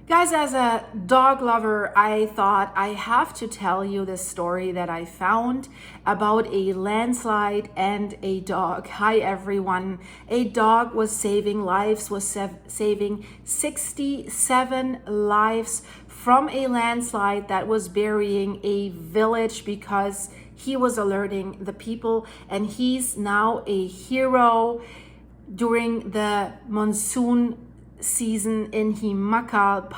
Guys, as a dog lover, I thought I have to tell you this story that I found about a landslide and a dog. Hi, everyone. A dog was saving lives, was saving 67 lives from a landslide that was burying a village because he was alerting the people, and he's now a hero during the monsoon season in Himachal,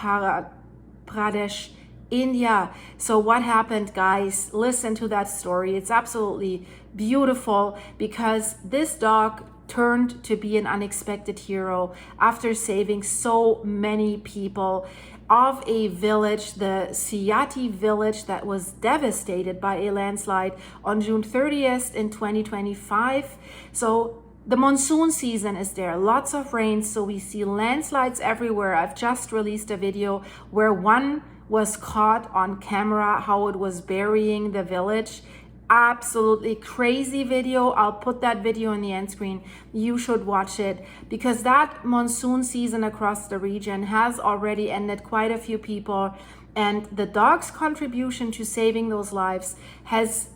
Pradesh, India. So what happened, guys? Listen to that story. It's absolutely beautiful because this dog turned to be an unexpected hero after saving so many people of a village, the Siyati village that was devastated by a landslide on June 30th in 2025. So the monsoon season is there, lots of rain, so we see landslides everywhere. I've just released a video where one was caught on camera, how it was burying the village. Absolutely crazy video. I'll put that video in the end screen. You should watch it because that monsoon season across the region has already ended quite a few people, and the dog's contribution to saving those lives has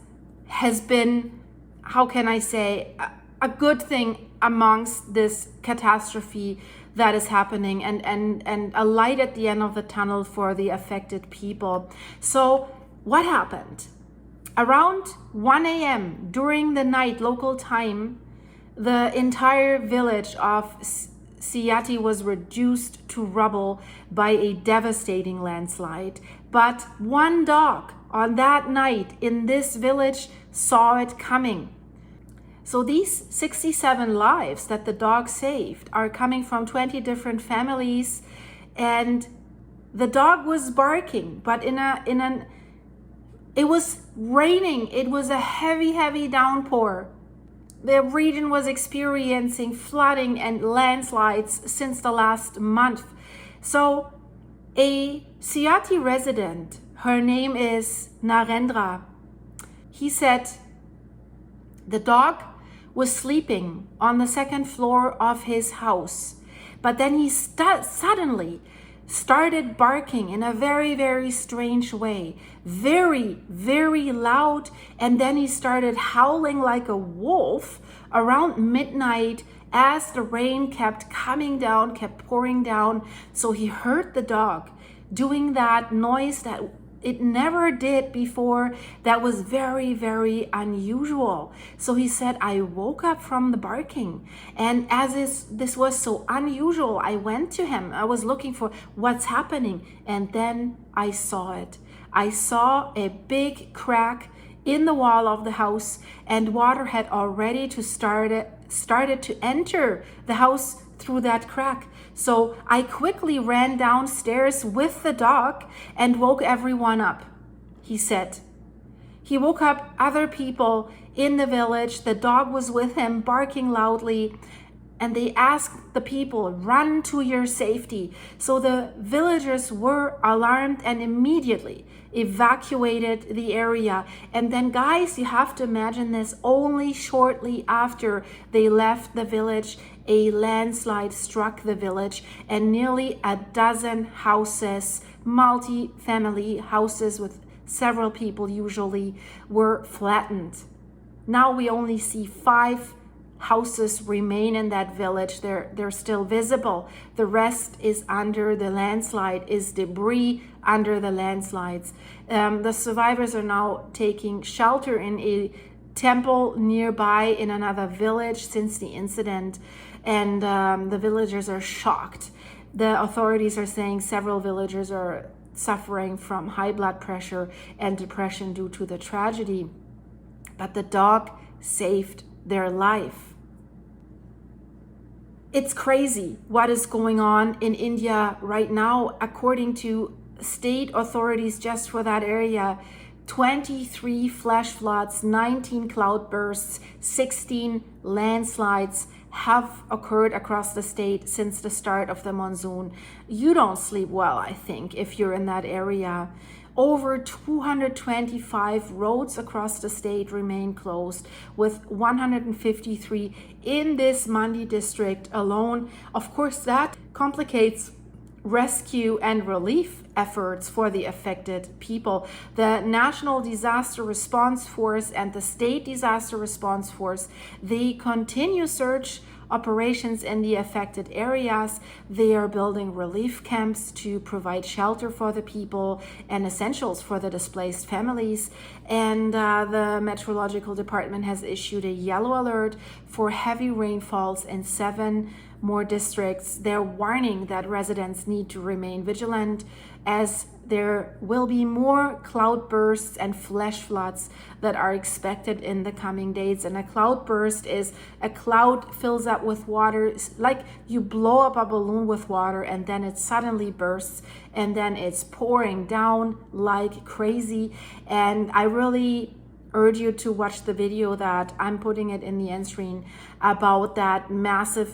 been, how can I say, a good thing amongst this catastrophe that is happening, and a light at the end of the tunnel for the affected people. So what happened? Around 1 a.m. during the night local time, the entire village of Siyati was reduced to rubble by a devastating landslide. But one dog on that night in this village saw it coming. So these 67 lives that the dog saved are coming from 20 different families, and the dog was barking, but it was raining. It was a heavy downpour. The region was experiencing flooding and landslides since the last month. So a Siyati resident, her name is Narendra, he said the dog was sleeping on the second floor of his house, but then he suddenly started barking in a very strange way, very loud, and then he started howling like a wolf around midnight as the rain kept coming down, kept pouring down. So he heard the dog doing that noise that it never did before, that was very unusual. So he said, I woke up from the barking, and as this was so unusual, I went to him. I was looking for what's happening, and then I saw it. I saw a big crack in the wall of the house, and water had already started to enter the house through that crack. So I quickly ran downstairs with the dog and woke everyone up, he said. He woke up other people in the village. The dog was with him, barking loudly, and they asked the people, run to your safety. So the villagers were alarmed and immediately evacuated the area. And then, guys, you have to imagine this, only shortly after they left the village, a landslide struck the village, and nearly a dozen houses, multi-family houses with several people usually, were flattened. Now we only see 5 houses remain in that village. They're still visible. The rest is under the landslide, is debris under the landslides. The survivors are now taking shelter in a temple nearby in another village since the incident, and the villagers are shocked. The authorities are saying several villagers are suffering from high blood pressure and depression due to the tragedy, but the dog saved their life. It's crazy what is going on in India right now. According to state authorities, just for that area, 23 flash floods, 19 cloudbursts, 16 landslides have occurred across the state since the start of the monsoon. You don't sleep well, I think, if you're in that area. Over 225 roads across the state remain closed, with 153 in this Mandi district alone. Of course, that complicates rescue and relief efforts for the affected people. The National Disaster Response Force and the State Disaster Response Force, they continue search operations in the affected areas. They are building relief camps to provide shelter for the people and essentials for the displaced families. And the Meteorological Department has issued a yellow alert for heavy rainfalls in 7 more districts. They're warning that residents need to remain vigilant as there will be more cloud bursts and flash floods that are expected in the coming days. And a cloud burst is a cloud fills up with water, it's like you blow up a balloon with water and then it suddenly bursts and then it's pouring down like crazy. And I really urge you to watch the video that I'm putting it in the end screen about that massive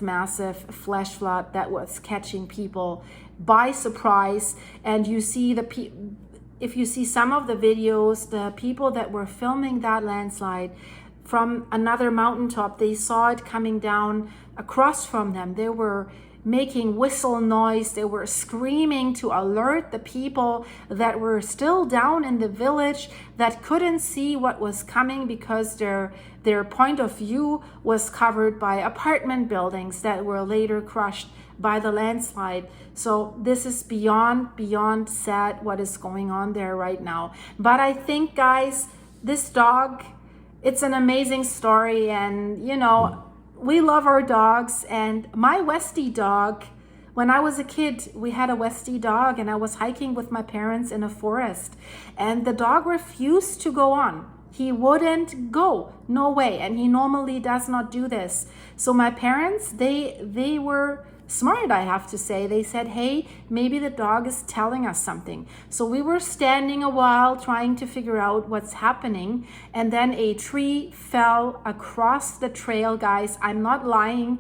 flash flood that was catching people by surprise. And you see if you see some of the videos, the people that were filming that landslide from another mountaintop, they saw it coming down across from them. They were making whistle noise, they were screaming to alert the people that were still down in the village that couldn't see what was coming because their point of view was covered by apartment buildings that were later crushed by the landslide. So this is beyond sad what is going on there right now. But I think, guys, this dog, it's an amazing story, and you know, we love our dogs. And my Westie dog, when I was a kid, we had a Westie dog and I was hiking with my parents in a forest and the dog refused to go on. He wouldn't go, no way. And he normally does not do this. So my parents, they were smart, I have to say. They said, hey, maybe the dog is telling us something. So we were standing a while trying to figure out what's happening. And then a tree fell across the trail, guys. I'm not lying.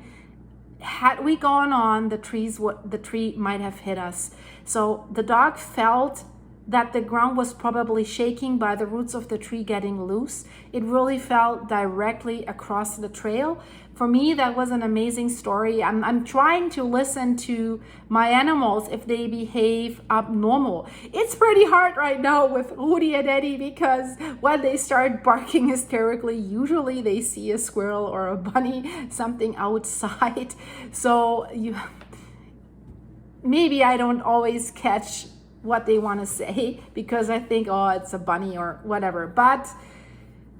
Had we gone on, the tree might have hit us. So the dog felt that the ground was probably shaking by the roots of the tree getting loose. It really fell directly across the trail. For me, that was an amazing story. I'm trying to listen to my animals if they behave abnormal. It's pretty hard right now with Rudi and Eddie because when they start barking hysterically, usually they see a squirrel or a bunny, something outside. So maybe I don't always catch what they want to say because I think, oh, it's a bunny or whatever. But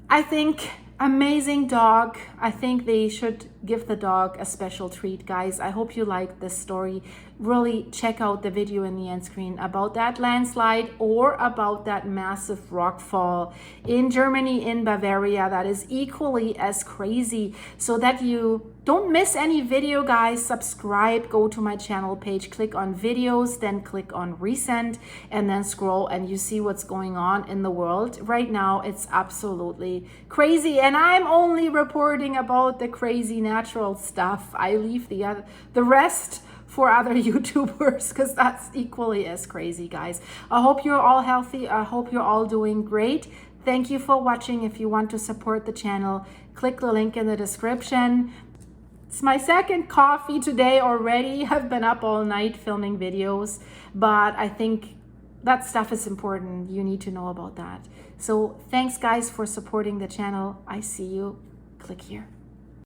I think amazing dog. I think they should give the dog a special treat, guys. I hope you like this story. Really check out the video in the end screen about that landslide or about that massive rock fall in Germany, in Bavaria, that is equally as crazy. So that you don't miss any video, guys, subscribe, go to my channel page, click on videos, then click on recent, and then scroll and you see what's going on in the world right now. It's absolutely crazy, and I'm only reporting about the crazy natural stuff. I leave the rest for other YouTubers because that's equally as crazy, guys. I hope you're all healthy. I hope you're all doing great. Thank you for watching. If you want to support the channel, click the link in the description. It's my second coffee today already. I've been up all night filming videos, but I think that stuff is important. You need to know about that. So thanks, guys, for supporting the channel. I see you. Click here.